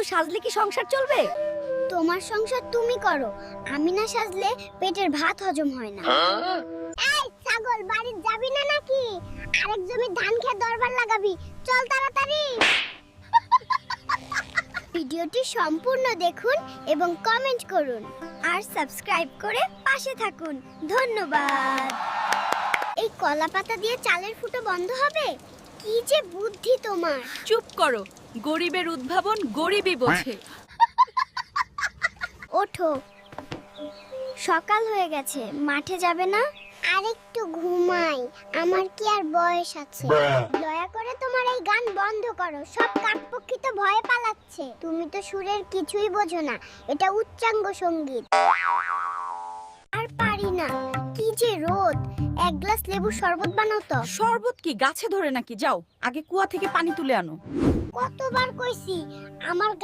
সাজলে কি সংসার চলবে? তোমার সংসার তুমি করো, আমি না সাজলে পেটের ভাত হজম হয় না। এই ছাগল, বাড়ি যাবি না নাকি? আরেক জমি ধান খেয়ে দরবার লাগাবি, চল তাড়াতাড়ি। ভিডিওটি সম্পূর্ণ দেখুন এবং কমেন্ট করুন আর সাবস্ক্রাইব করে পাশে থাকুন। ধন্যবাদ। এই কলা পাতা দিয়ে চালের ফুটো বন্ধ হবে? কি যে বুদ্ধি তোমার! চুপ করো, গরিবের উদ্ভাবন গরিবই বোঝে। ওঠো, সকাল হয়ে গেছে, মাঠে যাবে না? আরেকটু ঘুমাই, আমার কি আর বয়স আছে? দয়া করে তোমার এই গান বন্ধ করো, সব কাকপক্ষী তো ভয়ে পালাচ্ছে। তুমি তো সুরের কিছুই বোঝো না, এটা উচ্চাঙ্গ সঙ্গীত। আর পারি না, কি যে রোদ! এক গ্লাস লেবু শরবত বানাও তো। শরবত কি গাছে ধরে নাকি? যাও আগে কুয়া থেকে পানি তুলে আনো। কতবার কইছি আমার